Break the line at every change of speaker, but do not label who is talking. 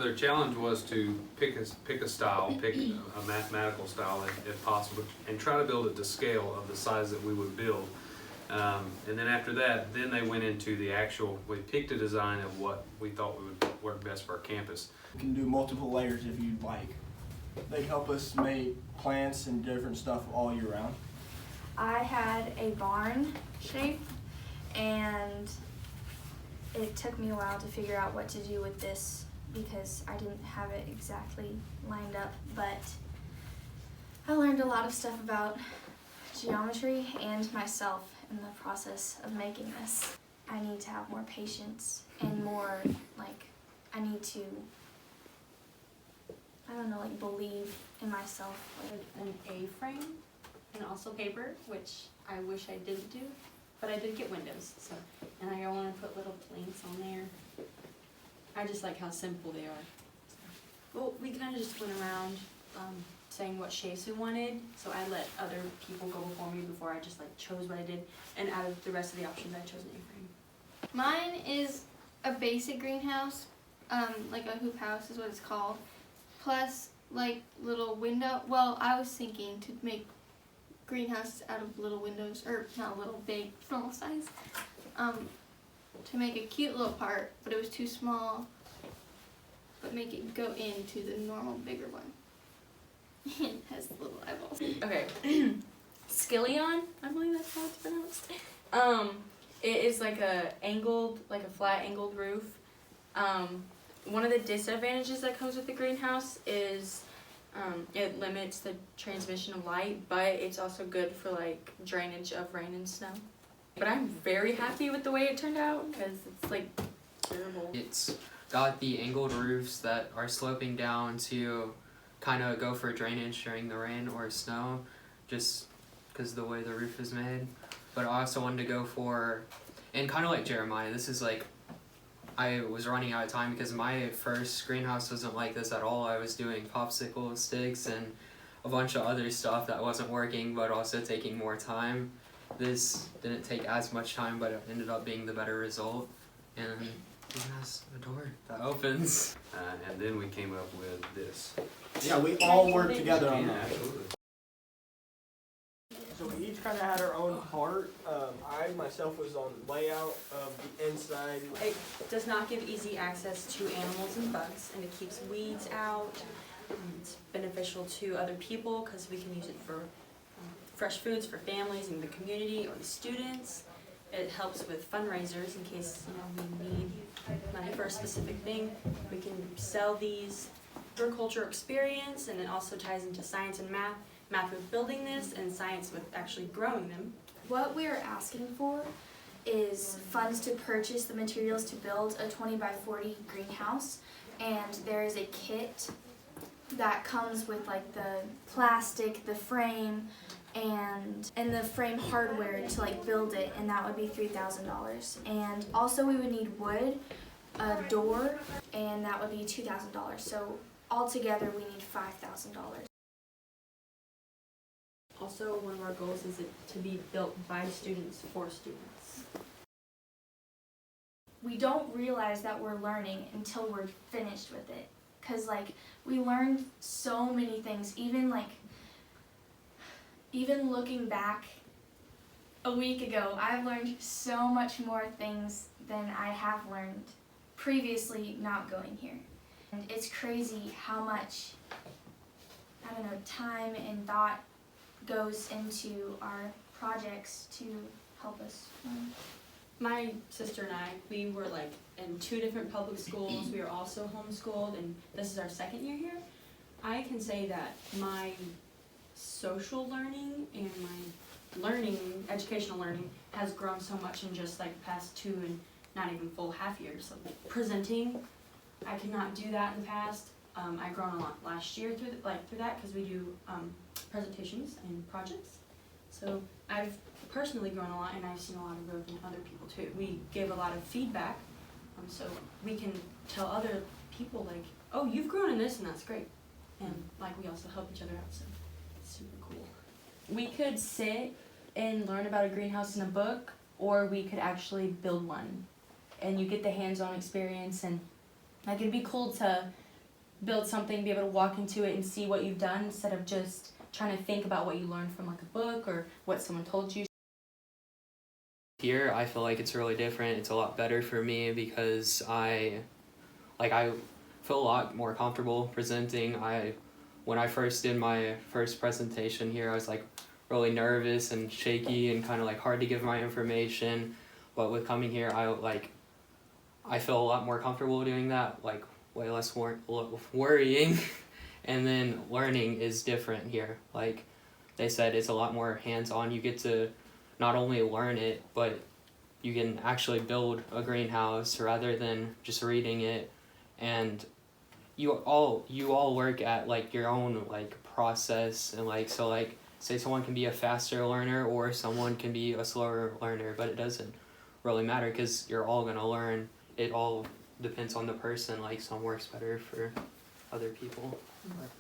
Their challenge was to pick a style, pick a mathematical style if possible, and try to build it to scale of the size that we would build. And then after that, then they went into the actual, we picked a design of what we thought would work best for our campus.
You can do multiple layers if you'd like. They help us make plants and different stuff all year round.
I had a barn shape, and it took me a while to figure out what to do with this because I didn't have it exactly lined up, but I learned a lot of stuff about geometry and myself in the process of making this. I need to have more patience and more, I need to, believe in myself.
An A-frame and also paper, which I wish I didn't do, but I did get windows, so, and I want to put little planks on there. I just like how simple they are. Well, we kind of just went around saying what shapes we wanted, so I let other people go before me before I just chose what I did, and out of the rest of the options I chose an A-frame.
Mine is a basic greenhouse, like a hoop house is what it's called, plus little window. Well, I was thinking to make greenhouses out of little windows, or not little, big, normal size, to make a cute little part, but it was too small, but make it go into the normal bigger one. It has little eyeballs.
Okay. Skillion, I believe that's how it's pronounced. It is like a flat angled roof. One of the disadvantages that comes with the greenhouse is it limits the transmission of light, but it's also good for drainage of rain and snow. But I'm very happy with the way it turned out because it's durable.
It's got the angled roofs that are sloping down to kind of go for drainage during the rain or snow, just because of the way the roof is made. But I also wanted to go for, and kind of like Jeremiah, this is I was running out of time because my first greenhouse wasn't like this at all. I was doing popsicle sticks and a bunch of other stuff that wasn't working but also taking more time. This didn't take as much time, but it ended up being the better result. And it has a door that opens.
And then we came up with this.
Yeah, we all work together on
Yeah,
that.
absolutely.
So we each kind of had our own part. I myself was on layout of the inside.
It does not give easy access to animals and bugs, and it keeps weeds out. It's beneficial to other people because we can use it for fresh foods for families in the community or the students. It helps with fundraisers in case we need money for a specific thing. We can sell these agriculture experience, and it also ties into science and math. Math with building this, and science with actually growing them.
What we are asking for is funds to purchase the materials to build a 20 by 40 greenhouse, and there is a kit that comes with the plastic, the frame, and the frame hardware to build it, and that would be $3,000. And also we would need wood, a door, and that would be $2,000. So altogether we need $5,000.
Also, one of our goals is it to be built by students for students.
We don't realize that we're learning until we're finished with it, because we learned so many things. Even looking back a week ago, I've learned so much more things than I have learned previously not going here. And it's crazy how much time and thought goes into our projects to help us learn.
My sister and I, we were in 2 different public schools. We were also homeschooled, and this is our 2nd year here. I can say that my social learning and my educational learning has grown so much in just past 2 and not even full half years. Presenting, I could not do that in the past. I've grown a lot last year through that because we do presentations and projects. So I've personally grown a lot, and I've seen a lot of growth in other people too. We give a lot of feedback, so we can tell other people oh, you've grown in this, and that's great. And we also help each other out, so it's super cool.
We could sit and learn about a greenhouse in a book, or we could actually build one. And you get the hands-on experience, and it'd be cool to build something, be able to walk into it and see what you've done instead of just trying to think about what you learned from like a book or what someone told you.
Here, I feel like it's really different. It's a lot better for me because I feel a lot more comfortable presenting. When I first did my first presentation here, I was like really nervous and shaky and kind of like hard to give my information. But with coming here, I feel a lot more comfortable doing that, like way less worrying. And then learning is different here. Like they said, it's a lot more hands-on. You get to not only learn it, but you can actually build a greenhouse rather than just reading it. And you all work at like your own like process, and like so like say someone can be a faster learner or someone can be a slower learner, but it doesn't really matter because you're all gonna learn. It all depends on the person. Like some works better for other people. But